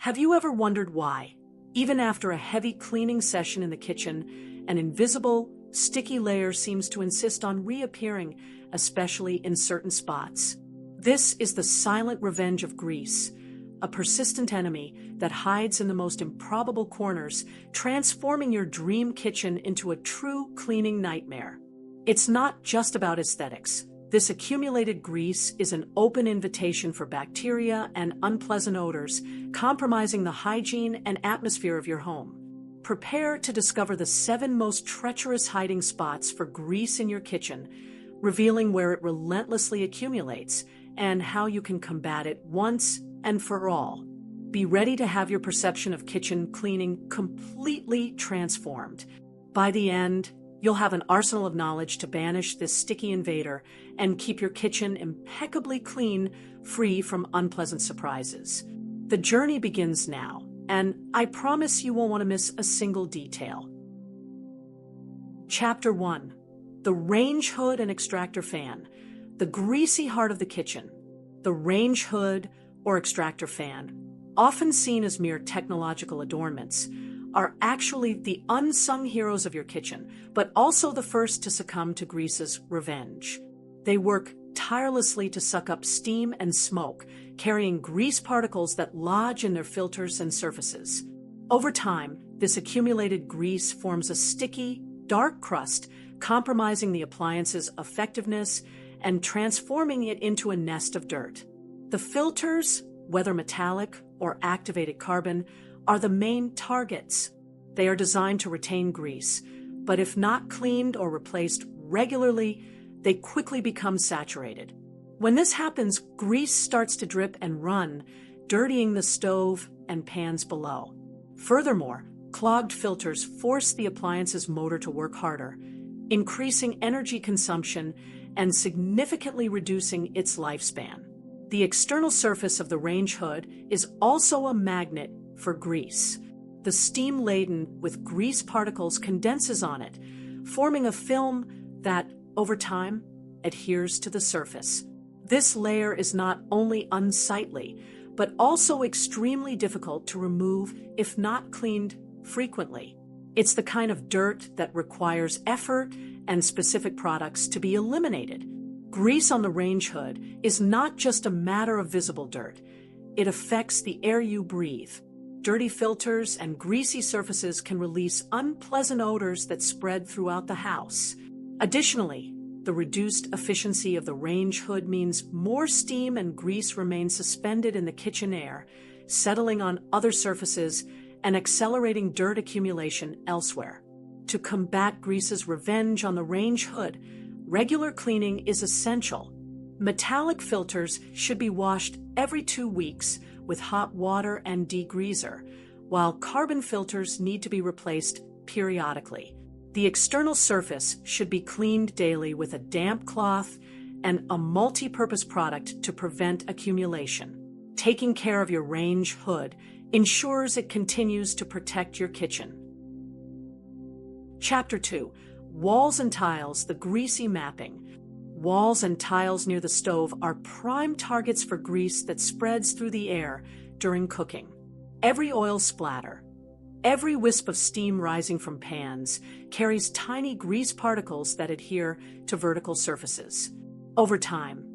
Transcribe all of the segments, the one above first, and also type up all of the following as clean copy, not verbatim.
Have you ever wondered why, even after a heavy cleaning session in the kitchen, an invisible, sticky layer seems to insist on reappearing, especially in certain spots? This is the silent revenge of grease, a persistent enemy that hides in the most improbable corners, transforming your dream kitchen into a true cleaning nightmare. It's not just about aesthetics. This accumulated grease is an open invitation for bacteria and unpleasant odors, compromising the hygiene and atmosphere of your home. Prepare to discover the 7 most treacherous hiding spots for grease in your kitchen, revealing where it relentlessly accumulates and how you can combat it once and for all. Be ready to have your perception of kitchen cleaning completely transformed. By the end, you'll have an arsenal of knowledge to banish this sticky invader and keep your kitchen impeccably clean, free from unpleasant surprises. The journey begins now, and I promise you won't want to miss a single detail. Chapter 1. The range hood and extractor fan, the greasy heart of the kitchen. The range hood or extractor fan, often seen as mere technological adornments, are actually the unsung heroes of your kitchen, but also the first to succumb to grease's revenge. They work tirelessly to suck up steam and smoke, carrying grease particles that lodge in their filters and surfaces. Over time, this accumulated grease forms a sticky, dark crust, compromising the appliance's effectiveness and transforming it into a nest of dirt. The filters, whether metallic or activated carbon, are the main targets. They are designed to retain grease, but if not cleaned or replaced regularly, they quickly become saturated. When this happens, grease starts to drip and run, dirtying the stove and pans below. Furthermore, clogged filters force the appliance's motor to work harder, increasing energy consumption and significantly reducing its lifespan. The external surface of the range hood is also a magnet for grease. The steam laden with grease particles condenses on it, forming a film that, over time, adheres to the surface. This layer is not only unsightly, but also extremely difficult to remove if not cleaned frequently. It's the kind of dirt that requires effort and specific products to be eliminated. Grease on the range hood is not just a matter of visible dirt. It affects the air you breathe. Dirty filters and greasy surfaces can release unpleasant odors that spread throughout the house. Additionally, the reduced efficiency of the range hood means more steam and grease remain suspended in the kitchen air, settling on other surfaces and accelerating dirt accumulation elsewhere. To combat grease's revenge on the range hood, regular cleaning is essential. Metallic filters should be washed every 2 weeks with hot water and degreaser, while carbon filters need to be replaced periodically. The external surface should be cleaned daily with a damp cloth and a multi-purpose product to prevent accumulation. Taking care of your range hood ensures it continues to protect your kitchen. Chapter 2. Walls and tiles, the greasy mapping. Walls and tiles near the stove are prime targets for grease that spreads through the air during cooking. Every oil splatter, every wisp of steam rising from pans carries tiny grease particles that adhere to vertical surfaces. Over time,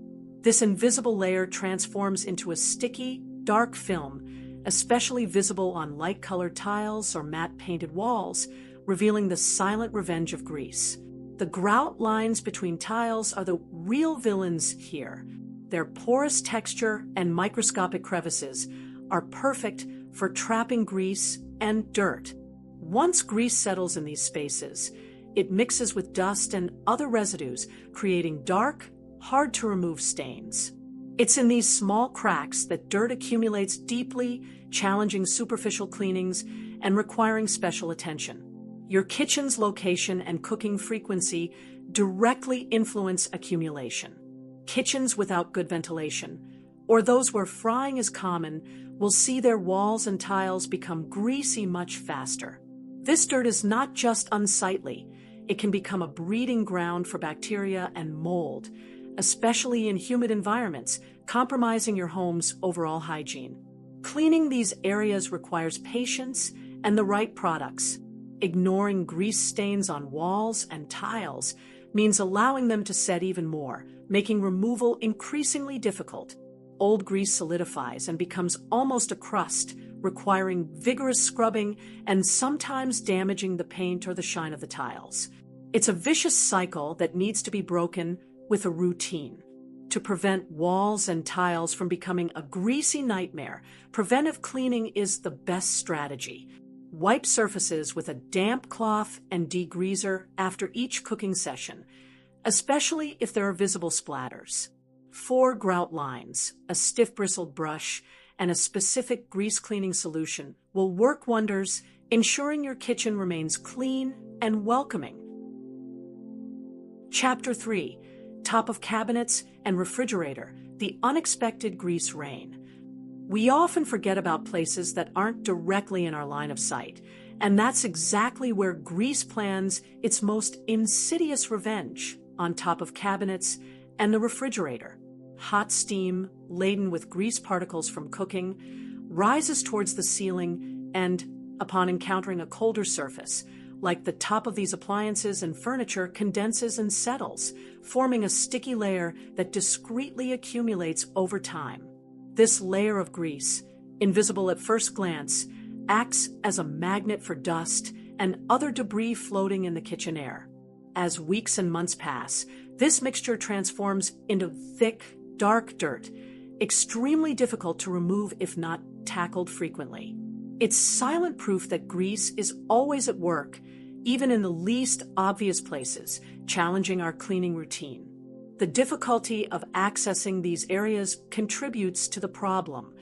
this invisible layer transforms into a sticky, dark film, especially visible on light-colored tiles or matte-painted walls, revealing the silent revenge of grease. The grout lines between tiles are the real villains here. Their porous texture and microscopic crevices are perfect for trapping grease and dirt. Once grease settles in these spaces, it mixes with dust and other residues, creating dark, hard-to-remove stains. It's in these small cracks that dirt accumulates deeply, challenging superficial cleanings and requiring special attention. Your kitchen's location and cooking frequency directly influence accumulation. Kitchens without good ventilation, or those where frying is common, will see their walls and tiles become greasy much faster. This dirt is not just unsightly, it can become a breeding ground for bacteria and mold, especially in humid environments, compromising your home's overall hygiene. Cleaning these areas requires patience and the right products. Ignoring grease stains on walls and tiles means allowing them to set even more, making removal increasingly difficult. Old grease solidifies and becomes almost a crust, requiring vigorous scrubbing and sometimes damaging the paint or the shine of the tiles. It's a vicious cycle that needs to be broken with a routine. To prevent walls and tiles from becoming a greasy nightmare, preventive cleaning is the best strategy. Wipe surfaces with a damp cloth and degreaser after each cooking session, especially if there are visible splatters. 4 grout lines, a stiff bristled brush, and a specific grease cleaning solution will work wonders, ensuring your kitchen remains clean and welcoming. Chapter 3: Top of Cabinets and Refrigerator, the Unexpected Grease Rain. We often forget about places that aren't directly in our line of sight, and that's exactly where grease plans its most insidious revenge: on top of cabinets and the refrigerator. Hot steam, laden with grease particles from cooking, rises towards the ceiling and, upon encountering a colder surface, like the top of these appliances and furniture, condenses and settles, forming a sticky layer that discreetly accumulates over time. This layer of grease, invisible at first glance, acts as a magnet for dust and other debris floating in the kitchen air. As weeks and months pass, this mixture transforms into thick, dark dirt, extremely difficult to remove if not tackled frequently. It's silent proof that grease is always at work, even in the least obvious places, challenging our cleaning routine. The difficulty of accessing these areas contributes to the problem.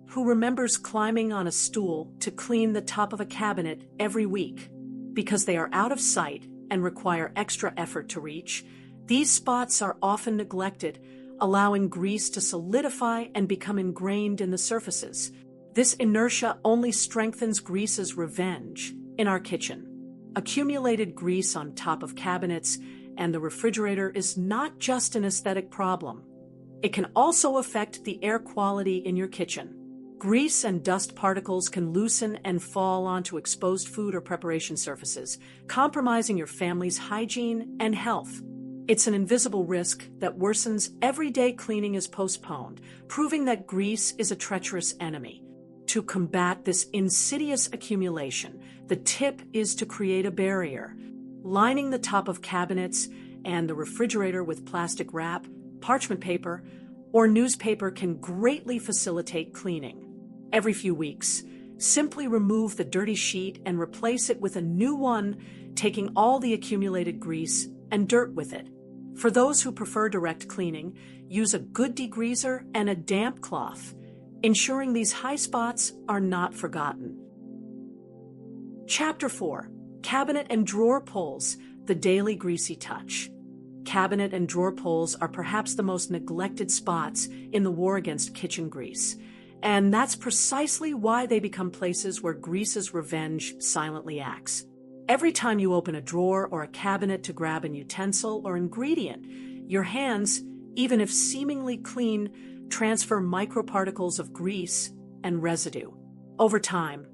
Who remembers climbing on a stool to clean the top of a cabinet every week? Because they are out of sight and require extra effort to reach, these spots are often neglected, allowing grease to solidify and become ingrained in the surfaces. This inertia only strengthens grease's revenge in our kitchen. Accumulated grease on top of cabinets and the refrigerator is not just an aesthetic problem. It can also affect the air quality in your kitchen. Grease and dust particles can loosen and fall onto exposed food or preparation surfaces, compromising your family's hygiene and health. It's an invisible risk that worsens every day cleaning is postponed, proving that grease is a treacherous enemy. To combat this insidious accumulation, the tip is to create a barrier. Lining the top of cabinets and the refrigerator with plastic wrap, parchment paper, or newspaper can greatly facilitate cleaning. Every few weeks, simply remove the dirty sheet and replace it with a new one, taking all the accumulated grease and dirt with it. For those who prefer direct cleaning, use a good degreaser and a damp cloth, ensuring these high spots are not forgotten. Chapter 4: Cabinet and Drawer Pulls, the Daily Greasy Touch. Cabinet and drawer pulls are perhaps the most neglected spots in the war against kitchen grease, and that's precisely why they become places where grease's revenge silently acts. Every time you open a drawer or a cabinet to grab a utensil or ingredient, your hands, even if seemingly clean, transfer microparticles of grease and residue. Over time,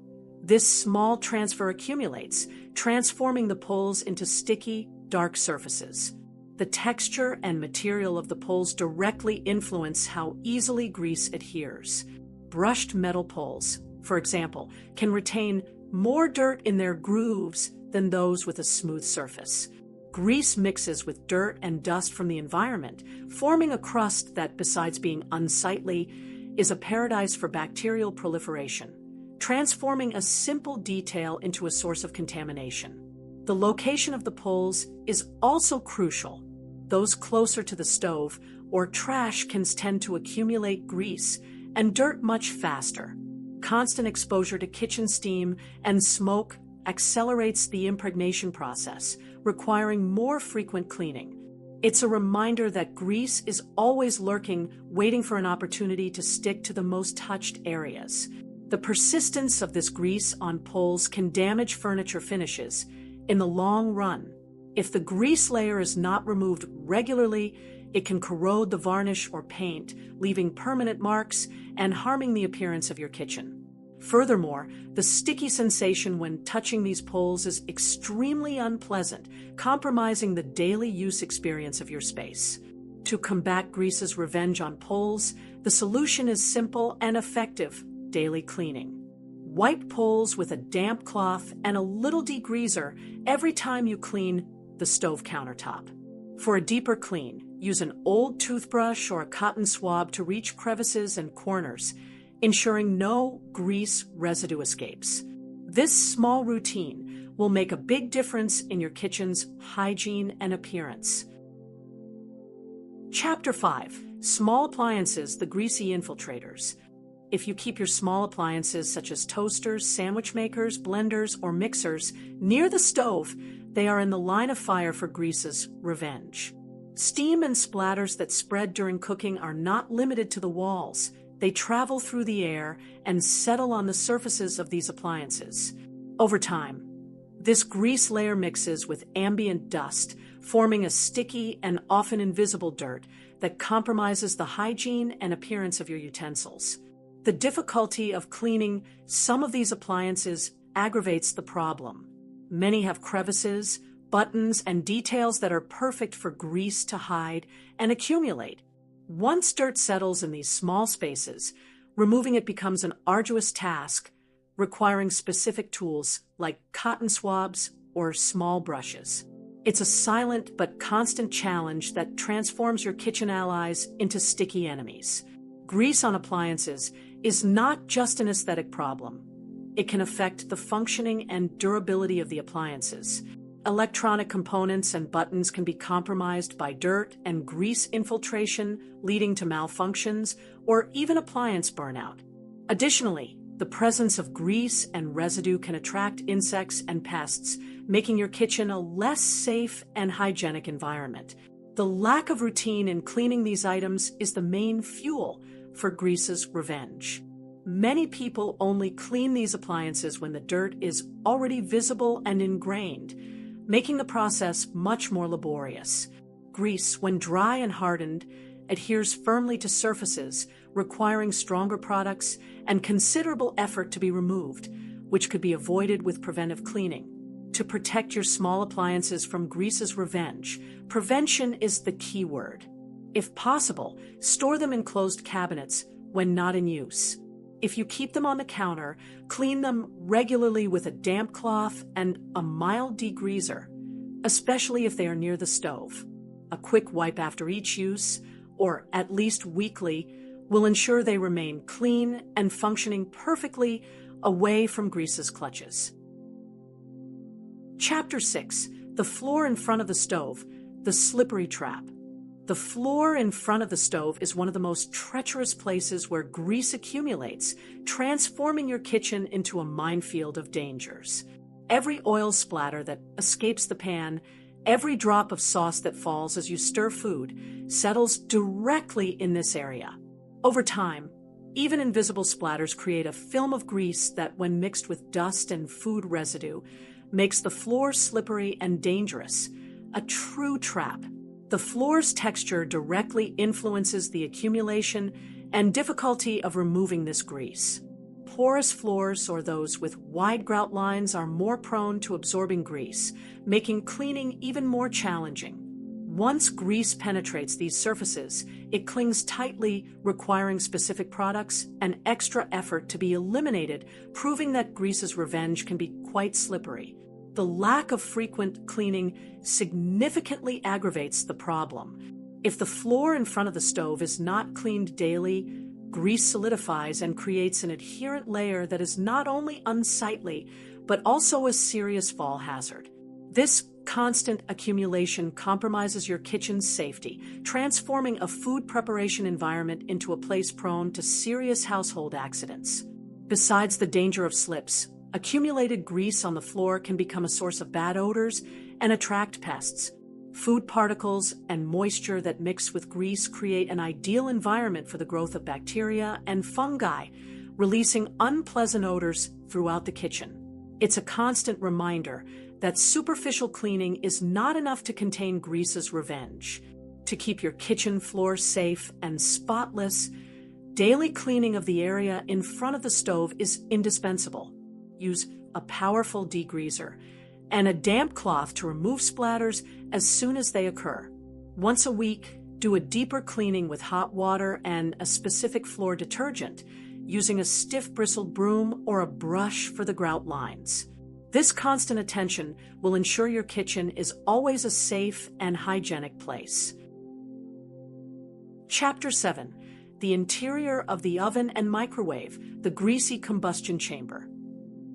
this small transfer accumulates, transforming the pulls into sticky, dark surfaces. The texture and material of the pulls directly influence how easily grease adheres. Brushed metal pulls, for example, can retain more dirt in their grooves than those with a smooth surface. Grease mixes with dirt and dust from the environment, forming a crust that, besides being unsightly, is a paradise for bacterial proliferation, transforming a simple detail into a source of contamination. The location of the pulls is also crucial. Those closer to the stove or trash can tend to accumulate grease and dirt much faster. Constant exposure to kitchen steam and smoke accelerates the impregnation process, requiring more frequent cleaning. It's a reminder that grease is always lurking, waiting for an opportunity to stick to the most touched areas. The persistence of this grease on pulls can damage furniture finishes in the long run. If the grease layer is not removed regularly, It can corrode the varnish or paint, leaving permanent marks and harming the appearance of your kitchen. Furthermore, the sticky sensation when touching these poles is extremely unpleasant, compromising the daily use experience of your space. To combat grease's revenge on poles, the solution is simple and effective: daily cleaning. Wipe poles with a damp cloth and a little degreaser every time you clean the stove countertop. For a deeper clean, use an old toothbrush or a cotton swab to reach crevices and corners, ensuring no grease residue escapes. This small routine will make a big difference in your kitchen's hygiene and appearance. Chapter 5: Small Appliances, the Greasy Infiltrators. If you keep your small appliances such as toasters, sandwich makers, blenders, or mixers near the stove, they are in the line of fire for grease's revenge. Steam and splatters that spread during cooking are not limited to the walls. They travel through the air and settle on the surfaces of these appliances. Over time, this grease layer mixes with ambient dust, forming a sticky and often invisible dirt that compromises the hygiene and appearance of your utensils. The difficulty of cleaning some of these appliances aggravates the problem. Many have crevices, buttons, and details that are perfect for grease to hide and accumulate. Once dirt settles in these small spaces, removing it becomes an arduous task, requiring specific tools like cotton swabs or small brushes. It's a silent but constant challenge that transforms your kitchen allies into sticky enemies. Grease on appliances is not just an aesthetic problem. It can affect the functioning and durability of the appliances. Electronic components and buttons can be compromised by dirt and grease infiltration, leading to malfunctions or even appliance burnout. Additionally, the presence of grease and residue can attract insects and pests, making your kitchen a less safe and hygienic environment. The lack of routine in cleaning these items is the main fuel for grease's revenge. Many people only clean these appliances when the dirt is already visible and ingrained, making the process much more laborious. Grease, when dry and hardened, adheres firmly to surfaces, requiring stronger products and considerable effort to be removed, which could be avoided with preventive cleaning. To protect your small appliances from grease's revenge, prevention is the key word. If possible, store them in closed cabinets when not in use. If you keep them on the counter, clean them regularly with a damp cloth and a mild degreaser, especially if they are near the stove. A quick wipe after each use, or at least weekly, will ensure they remain clean and functioning perfectly away from grease's clutches. Chapter 6: The Floor in Front of the Stove, the Slippery Trap. The floor in front of the stove is one of the most treacherous places where grease accumulates, transforming your kitchen into a minefield of dangers. Every oil splatter that escapes the pan, every drop of sauce that falls as you stir food, settles directly in this area. Over time, even invisible splatters create a film of grease that, when mixed with dust and food residue, makes the floor slippery and dangerous, a true trap. The floor's texture directly influences the accumulation and difficulty of removing this grease. Porous floors, or those with wide grout lines, are more prone to absorbing grease, making cleaning even more challenging. Once grease penetrates these surfaces, it clings tightly, requiring specific products and extra effort to be eliminated, proving that grease's revenge can be quite slippery. The lack of frequent cleaning significantly aggravates the problem. If the floor in front of the stove is not cleaned daily, grease solidifies and creates an adherent layer that is not only unsightly, but also a serious fall hazard. This constant accumulation compromises your kitchen's safety, transforming a food preparation environment into a place prone to serious household accidents. Besides the danger of slips, accumulated grease on the floor can become a source of bad odors and attract pests. Food particles and moisture that mix with grease create an ideal environment for the growth of bacteria and fungi, releasing unpleasant odors throughout the kitchen. It's a constant reminder that superficial cleaning is not enough to contain grease's revenge. To keep your kitchen floor safe and spotless, daily cleaning of the area in front of the stove is indispensable. Use a powerful degreaser and a damp cloth to remove splatters as soon as they occur. Once a week, do a deeper cleaning with hot water and a specific floor detergent, using a stiff bristled broom or a brush for the grout lines. This constant attention will ensure your kitchen is always a safe and hygienic place. Chapter 7. The interior of the oven and microwave, the greasy combustion chamber.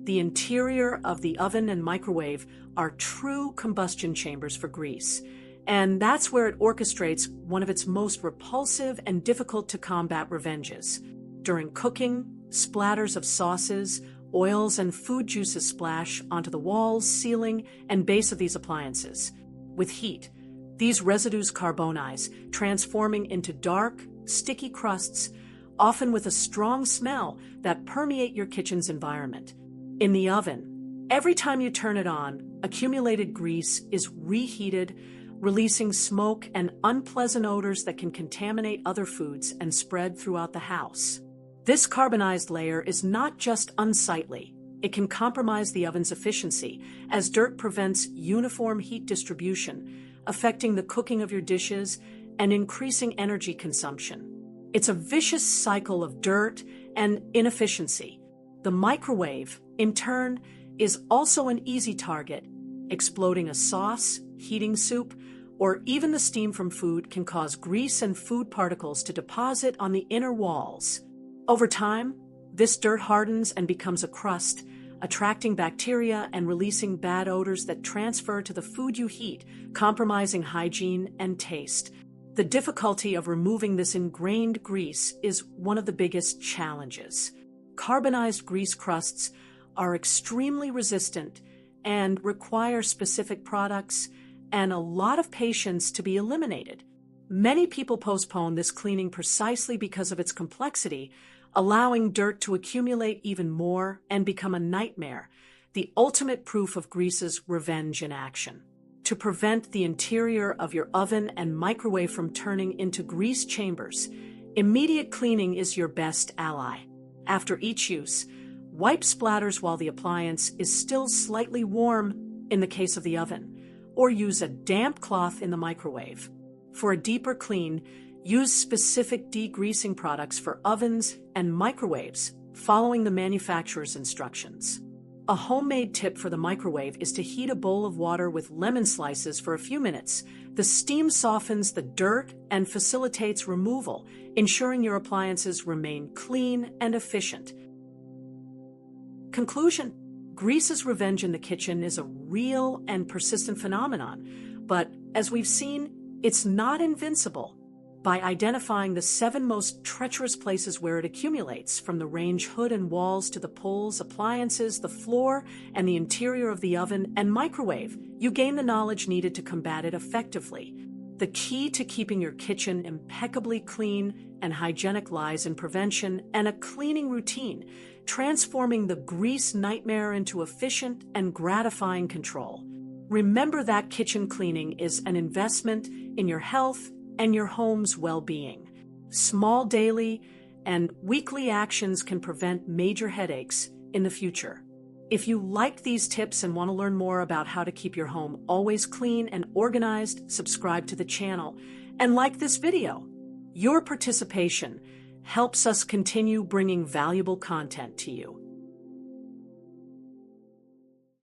The interior of the oven and microwave are true combustion chambers for grease, and that's where it orchestrates one of its most repulsive and difficult to combat revenges. During cooking, splatters of sauces, oils, and food juices splash onto the walls, ceiling, and base of these appliances. With heat, these residues carbonize, transforming into dark, sticky crusts, often with a strong smell that permeate your kitchen's environment. In the oven, every time you turn it on, accumulated grease is reheated, releasing smoke and unpleasant odors that can contaminate other foods and spread throughout the house. This carbonized layer is not just unsightly, it can compromise the oven's efficiency, as dirt prevents uniform heat distribution, affecting the cooking of your dishes and increasing energy consumption. It's a vicious cycle of dirt and inefficiency. The microwave, in turn, is also an easy target. Exploding a sauce, heating soup, or even the steam from food can cause grease and food particles to deposit on the inner walls. Over time, this dirt hardens and becomes a crust, attracting bacteria and releasing bad odors that transfer to the food you heat, compromising hygiene and taste. The difficulty of removing this ingrained grease is one of the biggest challenges. Carbonized grease crusts are extremely resistant and require specific products and a lot of patience to be eliminated. Many people postpone this cleaning precisely because of its complexity, allowing dirt to accumulate even more and become a nightmare, the ultimate proof of grease's revenge in action. To prevent the interior of your oven and microwave from turning into grease chambers, immediate cleaning is your best ally. After each use, wipe splatters while the appliance is still slightly warm in the case of the oven, or use a damp cloth in the microwave. For a deeper clean, use specific degreasing products for ovens and microwaves, following the manufacturer's instructions. A homemade tip for the microwave is to heat a bowl of water with lemon slices for a few minutes. The steam softens the dirt and facilitates removal, ensuring your appliances remain clean and efficient. Conclusion: grease's revenge in the kitchen is a real and persistent phenomenon, but as we've seen, it's not invincible. By identifying the 7 most treacherous places where it accumulates, from the range hood and walls to the pulls, appliances, the floor, and the interior of the oven and microwave, you gain the knowledge needed to combat it effectively. The key to keeping your kitchen impeccably clean and hygienic lies in prevention and a cleaning routine, transforming the grease nightmare into efficient and gratifying control. Remember that kitchen cleaning is an investment in your health and your home's well-being. Small daily and weekly actions can prevent major headaches in the future. If you like these tips and want to learn more about how to keep your home always clean and organized, subscribe to the channel and like this video. Your participation helps us continue bringing valuable content to you.